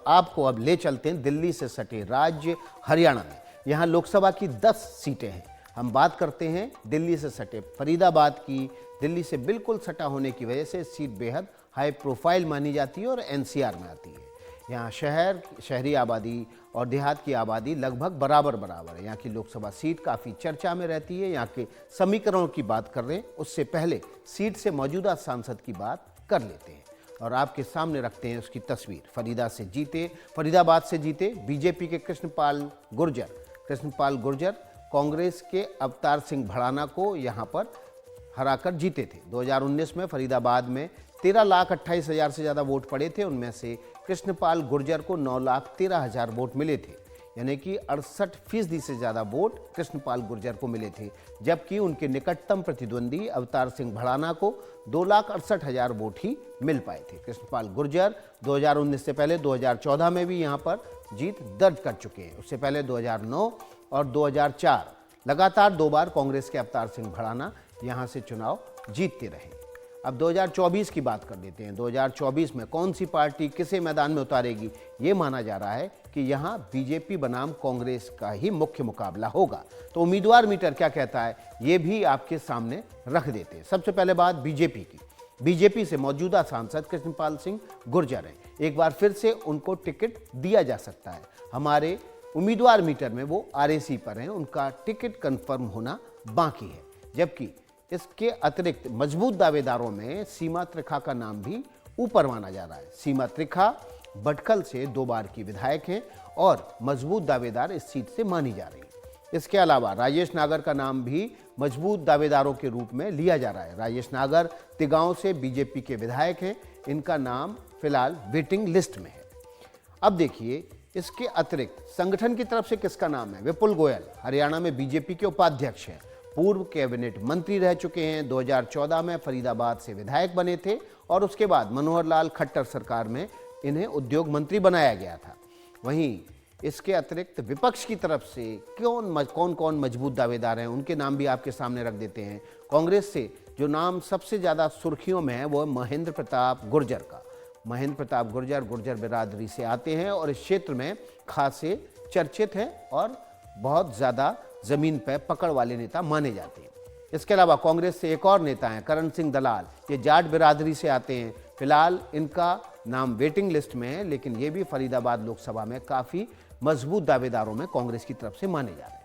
आपको अब ले चलते हैं दिल्ली से सटे राज्य हरियाणा में। यहाँ लोकसभा की 10 सीटें हैं। हम बात करते हैं दिल्ली से सटे फरीदाबाद की। दिल्ली से बिल्कुल सटा होने की वजह से सीट बेहद हाई प्रोफाइल मानी जाती है और एनसीआर में आती है। यहाँ शहरी आबादी और देहात की आबादी लगभग बराबर है। यहाँ की लोकसभा सीट काफ़ी चर्चा में रहती है। यहाँ के समीकरणों की बात कर रहे हैं, उससे पहले सीट से मौजूदा सांसद की बात कर लेते हैं और आपके सामने रखते हैं उसकी तस्वीर। फरीदाबाद से जीते बीजेपी के कृष्णपाल गुर्जर कांग्रेस के अवतार सिंह भड़ाना को यहाँ पर हराकर जीते थे। 2019 में फरीदाबाद में 13,28,000 से ज़्यादा वोट पड़े थे। उनमें से कृष्णपाल गुर्जर को 9,13,000 वोट मिले थे, यानी कि 68% से ज़्यादा वोट कृष्णपाल गुर्जर को मिले थे। जबकि उनके निकटतम प्रतिद्वंदी अवतार सिंह भड़ाना को 2,68,000 वोट ही मिल पाए थे। कृष्णपाल गुर्जर 2019 से पहले 2014 में भी यहाँ पर जीत दर्ज कर चुके हैं। उससे पहले 2009 और 2004 लगातार 2 बार कांग्रेस के अवतार सिंह भड़ाना यहाँ से चुनाव जीतते रहे। अब 2024 की बात कर लेते हैं। 2024 में कौन सी पार्टी किसे मैदान में उतारेगी, ये माना जा रहा है कि यहाँ बीजेपी बनाम कांग्रेस का ही मुख्य मुकाबला होगा। तो उम्मीदवार मीटर क्या कहता है, ये भी आपके सामने रख देते हैं। सबसे पहले बात बीजेपी की। बीजेपी से मौजूदा सांसद कृष्णपाल सिंह गुर्जर हैं। एक बार फिर से उनको टिकट दिया जा सकता है। हमारे उम्मीदवार मीटर में वो आरएसी पर हैं, उनका टिकट कंफर्म होना बाकी है। जबकि इसके अतिरिक्त मजबूत दावेदारों में सीमा त्रिखा का नाम भी ऊपर माना जा रहा है। सीमा त्रिखा भटकल से 2 बार की विधायक हैं और मजबूत दावेदार इस सीट से मानी जा रही है। इसके अलावा राजेश नागर का नाम भी मजबूत दावेदारों के रूप में लिया जा रहा है। राजेश नागर तिगांव से बीजेपी के विधायक हैं। इनका नाम फिलहाल वेटिंग लिस्ट में है। अब देखिए, इसके अतिरिक्त संगठन की तरफ से किसका नाम है। विपुल गोयल हरियाणा में बीजेपी के उपाध्यक्ष हैं, पूर्व कैबिनेट मंत्री रह चुके हैं। 2014 में फरीदाबाद से विधायक बने थे और उसके बाद मनोहर लाल खट्टर सरकार में इन्हें उद्योग मंत्री बनाया गया था। वहीं इसके अतिरिक्त विपक्ष की तरफ से कौन कौन मजबूत दावेदार हैं, उनके नाम भी आपके सामने रख देते हैं। कांग्रेस से जो नाम सबसे ज़्यादा सुर्खियों में है वो है महेंद्र प्रताप गुर्जर का। महेंद्र प्रताप गुर्जर बिरादरी से आते हैं और इस क्षेत्र में खासे चर्चित हैं और बहुत ज़्यादा ज़मीन पर पकड़ वाले नेता माने जाते हैं। इसके अलावा कांग्रेस से एक और नेता हैं करण सिंह दलाल, ये जाट बिरादरी से आते हैं। फिलहाल इनका नाम वेटिंग लिस्ट में है, लेकिन ये भी फरीदाबाद लोकसभा में काफ़ी मजबूत दावेदारों में कांग्रेस की तरफ से माने जा रहे हैं।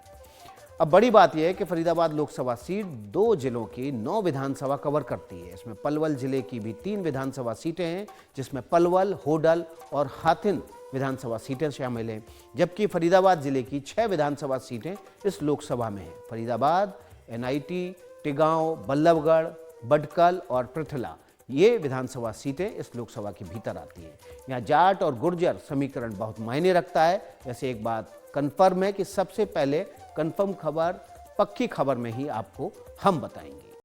अब बड़ी बात यह है कि फरीदाबाद लोकसभा सीट 2 जिलों की 9 विधानसभा कवर करती है। इसमें पलवल जिले की भी 3 विधानसभा सीटें हैं, जिसमें पलवल, होडल और हाथिन विधानसभा सीटें शामिल हैं। जबकि फरीदाबाद जिले की 6 विधानसभा सीटें इस लोकसभा में हैं। फरीदाबाद, एनआईटी, टिगांव, बल्लभगढ़, बडकल और पृथला, ये विधानसभा सीटें इस लोकसभा के भीतर आती हैं। यहाँ जाट और गुर्जर समीकरण बहुत मायने रखता है। वैसे एक बात कन्फर्म है कि सबसे पहले कन्फर्म खबर, पक्की खबर में ही आपको हम बताएंगे।